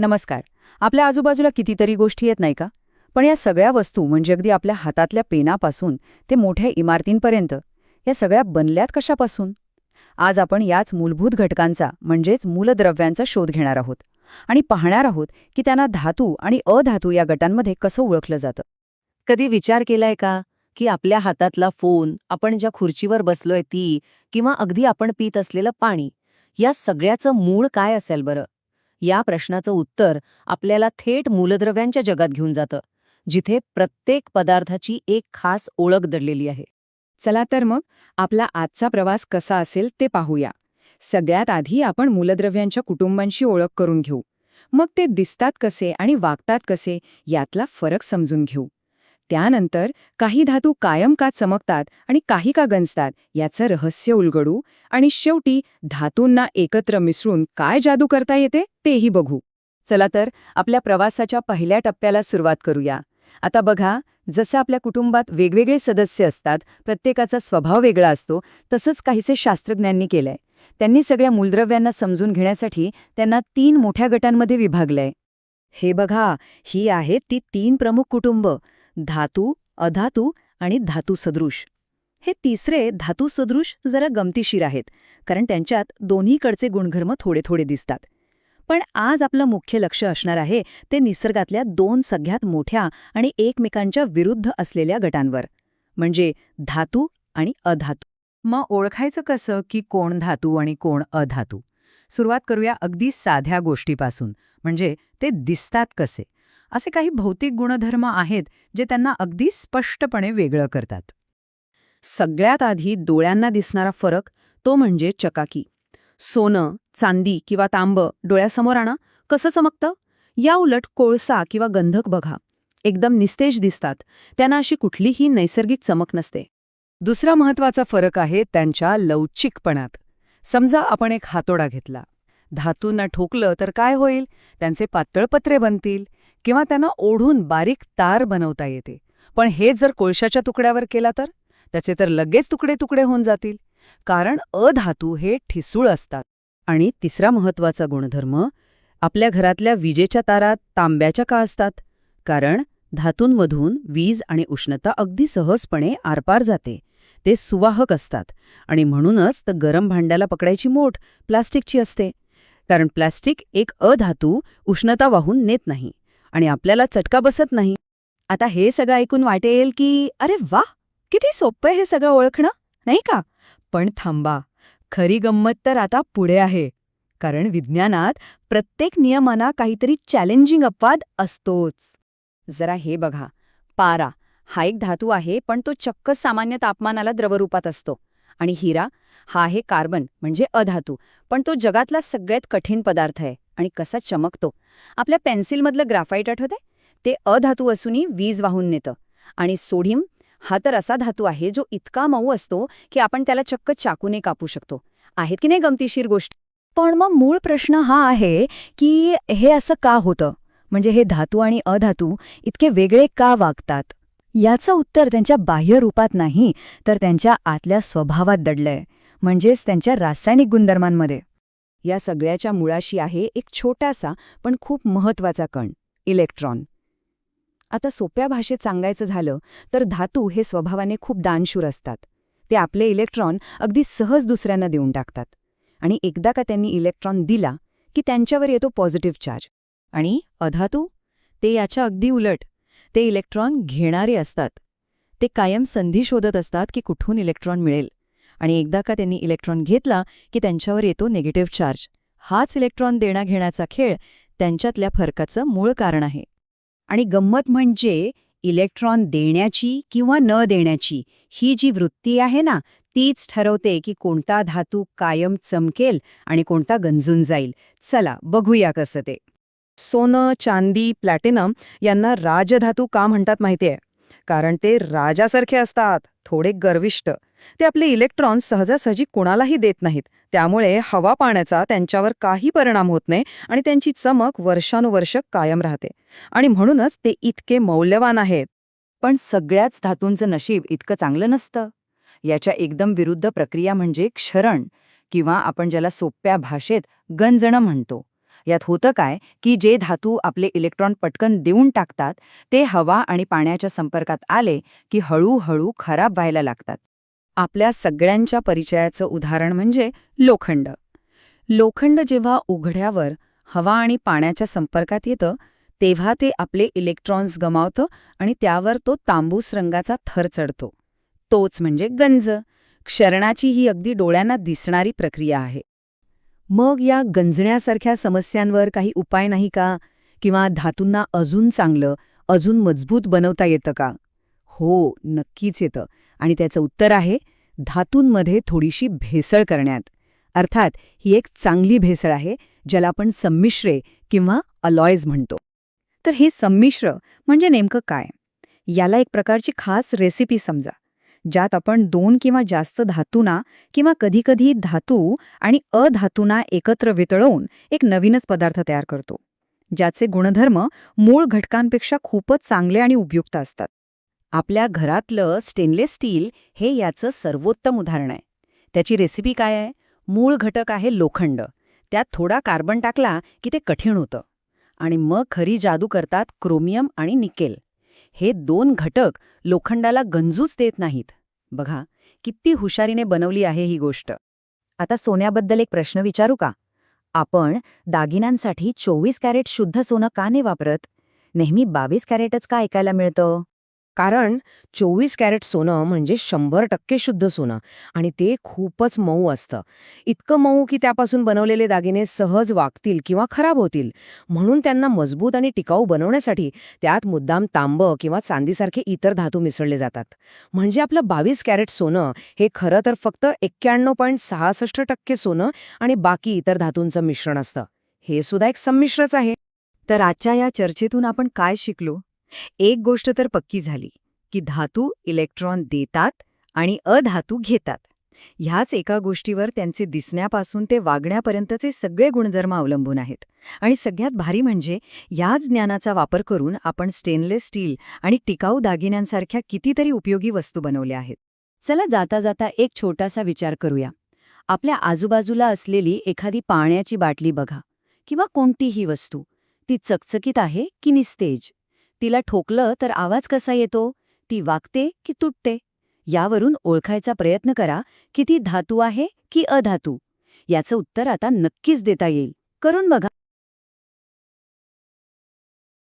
नमस्कार. आपल्या आजूबाजूला कितीतरी गोष्टी येत नाही का? पण या सगळ्या वस्तू म्हणजे अगदी आपल्या हातातल्या पेनापासून ते मोठ्या इमारतींपर्यंत या सगळ्या बनल्यात कशापासून? आज आपण याच मूलभूत घटकांचा म्हणजेच मूलद्रव्यांचा शोध घेणार आहोत आणि पाहणार आहोत की त्यांना धातू आणि अधातू या गटांमध्ये कसं ओळखलं जातं. कधी विचार केलाय का की आपल्या हातातला फोन, आपण ज्या खुर्चीवर बसलोय ती, किंवा अगदी आपण पीत असलेलं पाणी, या सगळ्याचं मूळ काय असेल बरं? या प्रश्नाचं उत्तर आपल्याला थेट मूलद्रव्यांच्या जगात घेऊन जातं, जिथे प्रत्येक पदार्थाची एक खास ओळख दडलेली आहे. चला तर मग आपला आजचा प्रवास कसा असेल ते पाहूया. सगळ्यात आधी आपण मूलद्रव्यांच्या कुटुंबांशी ओळख करून घेऊ. मग ते दिसतात कसे आणि वागतात कसे यातला फरक समजून घेऊ. त्यानंतर काही धातू कायम का चमकतात आणि काही का गंजतात याचं रहस्य उलगडू आणि शेवटी धातूंना एकत्र मिसळून काय जादू करता येते तेही बघू. चला तर आपल्या प्रवासाच्या पहिल्या टप्प्याला सुरुवात करूया. आता बघा, जसं आपल्या कुटुंबात वेगवेगळे सदस्य असतात, प्रत्येकाचा स्वभाव वेगळा असतो, तसंच काहीसे शास्त्रज्ञांनी केलंय. त्यांनी सगळ्या मूलद्रव्यांना समजून घेण्यासाठी त्यांना 3 मोठ्या गटांमध्ये विभागलंय. हे बघा, ही आहेत ती 3 प्रमुख कुटुंब: धातू, अधातू आणि धातुसदृश. हे तिसरे धातुसदृश जरा गमतीशीर आहेत, कारण त्यांच्यात दोन्हीकडचे गुणधर्म थोडे थोडे दिसतात. पण आज आपलं मुख्य लक्ष असणार आहे ते निसर्गातल्या 2 सगळ्यात मोठ्या आणि एकमेकांच्या विरुद्ध असलेल्या गटांवर, म्हणजे धातू आणि अधातू. मग ओळखायचं कसं की कोण धातू आणि कोण अधातू? सुरुवात करूया अगदी साध्या गोष्टीपासून, म्हणजे ते दिसतात कसे. असे काही भौतिक गुणधर्म आहेत जे त्यांना अगदी स्पष्टपणे वेगळं करतात. सगळ्यात आधी डोळ्यांना दिसणारा फरक तो म्हणजे चकाकी. सोनं, चांदी किंवा तांबं डोळ्यासमोर आणा, कसं चमकतं? या उलट कोळसा किंवा गंधक बघा, एकदम निस्तेज दिसतात. त्यांना अशी कुठलीही नैसर्गिक चमक नसते. दुसरा महत्वाचा फरक आहे त्यांच्या लवचिकपणात. समजा आपण एक हातोडा घेतला. धातूंना ठोकलं तर काय होईल? त्यांचे पातळ पत्रे बनतील किंवा त्यांना ओढून बारीक तार बनवता येते. पण हे जर कोळशाच्या तुकड्यावर केला तर त्याचे तर लगेच तुकडे तुकडे होऊन जातील, कारण अधातू हे ठिसूळ असतात. आणि तिसरा महत्वाचा गुणधर्म, आपल्या घरातल्या विजेच्या तारा तांब्याच्या का असतात? कारण धातूंमधून वीज आणि उष्णता अगदी सहजपणे आरपार जाते. ते सुवाहक असतात आणि म्हणूनच तर गरम भांड्याला पकडायची मूठ प्लास्टिकची असते, कारण प्लास्टिक एक अधातू उष्णता वाहून नेत नाही आणि आपल्याला चटका बसत नाही. आता हे सगळं ऐकून वाटेल की अरे वा, किती सोपं आहे हे सगळं ओळखणं, नाही का? पण थांबा, खरी गंमत तर आता पुढे आहे. कारण विज्ञानात प्रत्येक नियमाना काहीतरी चॅलेंजिंग अपवाद असतोच. जरा हे बघा, पारा हा एक धातू आहे, पण तो चक्क सामान्य तापमानाला द्रवरूपात असतो. आणि हिरा हा आहे कार्बन म्हणजे अधातू, पण तो जगातला सगळ्यात कठीण पदार्थ आहे. आणि कसा चमकतो! आपल्या पेन्सिलमधलं ग्राफाईट आठवतंय? ते अधातू असूनही वीज वाहून नेतं. आणि सोडियम हा तर असा धातू आहे जो इतका मऊ असतो की आपण त्याला चक्क चाकूने कापू शकतो. आहेत की नाही गमतीशीर गोष्ट? पण मग मूळ प्रश्न हा आहे की हे असं का होतं? म्हणजे हे धातू आणि अधातू इतके वेगळे का वागतात? याचं उत्तर त्यांच्या बाह्य रूपात नाही, तर त्यांच्या आतल्या स्वभावात दडलंय, म्हणजेच त्यांच्या रासायनिक गुणधर्मांमध्ये. या सगळ्याच्या मुळाशी आहे एक छोटासा पण खूप महत्वाचा कण, इलेक्ट्रॉन. आता सोप्या भाषेत सांगायचं झालं तर धातू हे स्वभावाने खूप दानशूर असतात. ते आपले इलेक्ट्रॉन अगदी सहज दुसऱ्यांना देऊन टाकतात. आणि एकदा का त्यांनी इलेक्ट्रॉन दिला की त्यांच्यावर येतो पॉझिटिव्ह चार्ज. आणि अधातू ते याच्या अगदी उलट, ते इलेक्ट्रॉन घेणारे असतात. ते कायम संधी शोधत असतात की कुठून इलेक्ट्रॉन मिळेल. आणि एकदा का त्यांनी इलेक्ट्रॉन घेतला की त्यांच्यावर येतो निगेटिव्ह चार्ज. हाच इलेक्ट्रॉन देण्याघेण्याचा खेळ त्यांच्यातल्या फरकाचं मूळ कारण आहे. आणि गंमत म्हणजे इलेक्ट्रॉन देण्याची किंवा न देण्याची ही जी वृत्ती आहे ना, तीच ठरवते की कोणता धातू कायम चमकेल आणि कोणता गंजून जाईल. चला बघूया कसं ते. सोनं, चांदी, प्लॅटिनम यांना राजधातू का म्हणतात माहितीये? कारण ते राजासारखे असतात, थोडे गर्विष्ठ. ते आपले इलेक्ट्रॉन सहजासहजी कुणालाही देत नाहीत. त्यामुळे हवा पाण्याचा त्यांच्यावर काही परिणाम होत नाही आणि त्यांची चमक वर्षानुवर्ष कायम राहते. आणि म्हणूनच ते इतके मौल्यवान आहेत. पण सगळ्याच धातूंचं नशीब इतकं चांगलं नसतं. याच्या एकदम विरुद्ध प्रक्रिया म्हणजे क्षरण, किंवा आपण ज्याला सोप्या भाषेत गंजणं म्हणतो. यात होतं काय की जे धातू आपले इलेक्ट्रॉन पटकन देऊन टाकतात ते हवा आणि पाण्याच्या संपर्कात आले की हळूहळू खराब व्हायला लागतात. आपल्या सगळ्यांच्या परिचयाचं उदाहरण म्हणजे लोखंड. लोखंड जेव्हा उघड्यावर हवा आणि पाण्याच्या संपर्कात येतं तेव्हा ते आपले इलेक्ट्रॉन्स गमावतं आणि त्यावर तो तांबूस रंगाचा थर चढतो. तोच म्हणजे गंज. क्षरणाची ही अगदी डोळ्यांना दिसणारी प्रक्रिया आहे. मग या गंजण्यासारख्या समस्यांवर काही उपाय नाही का? किंवा धातूंना अजून चांगलं, अजून मजबूत बनवता येतं का? हो, नक्कीच येतं. आणि त्याचं उत्तर आहे धातूंमध्ये थोडीशी भेसळ करण्यात. अर्थात ही एक चांगली भेसळ आहे, ज्याला आपण संमिश्रे किंवा अलॉयज म्हणतो. तर हे संमिश्र म्हणजे नेमकं काय? याला एक प्रकारची खास रेसिपी समजा, ज्यात आपण 2 किंवा जास्त धातूंना किंवा कधीकधी धातू आणि अधातूंना एकत्र वितळवून एक नवीनच पदार्थ तयार करतो, ज्याचे गुणधर्म मूळ घटकांपेक्षा खूपच चांगले आणि उपयुक्त असतात. आपल्या घरातलं स्टेनलेस स्टील हे याचं सर्वोत्तम उदाहरण आहे. त्याची रेसिपी काय आहे? मूळ घटक आहे लोखंड. त्यात थोडा कार्बन टाकला की ते कठीण होतं. आणि मग खरी जादू करतात क्रोमियम आणि निकेल. हे 2 घटक लोखंडाला गंजूच देत नाहीत. बघा, किती हुशारीने बनवली आहे ही गोष्ट. आता सोन्याबद्दल एक प्रश्न विचारू का? आपण दागिन्यांसाठी 24 कॅरेट शुद्ध सोनं का नाही वापरत? नेहमी 22 कॅरेटच का ऐकायला मिळतं? कारण 24 कॅरेट सोनं म्हणजे 100% शुद्ध सोनं आणि ते खूपच मऊ असतं. इतकं मऊ की त्यापासून बनवलेले दागिने सहज वाकतील किंवा खराब होतील. म्हणून त्यांना मजबूत आणि टिकाऊ बनवण्यासाठी त्यात मुद्दाम तांबं किंवा चांदीसारखे इतर धातू मिसळले जातात. म्हणजे आपलं 22 कॅरेट सोनं हे खरं तर फक्त 91.66% सोनं आणि बाकी इतर धातूंचं मिश्रण असतं. हे सुद्धा एक संमिश्रच आहे. तर आजच्या या चर्चेतून आपण काय शिकलो? एक गोष्ट तर पक्की झाली की धातू इलेक्ट्रॉन देतात आणि अधातू घेतात. ह्याच एका गोष्टीवर त्यांचे दिसण्यापासून ते वागण्यापर्यंतचे सगळे गुणधर्म अवलंबून आहेत. आणि सगळ्यात भारी म्हणजे याच ज्ञानाचा वापर करून आपण स्टेनलेस स्टील आणि टिकाऊ दागिन्यांसारख्या कितीतरी उपयोगी वस्तू बनवल्या आहेत. चला जाता जाता एक छोटासा विचार करूया. आपल्या आजूबाजूला असलेली एखादी पाण्याची बाटली बघा किंवा कोणतीही वस्तू. ती चकचकीत आहे की निस्तेज? तिला ठोकलं तर आवाज कसा येतो? ती वाकते की तुटते? यावरून ओळखायचा प्रयत्न करा की ती धातू आहे की अधातू. याचं उत्तर आता नक्कीच देता येईल. करून बघा.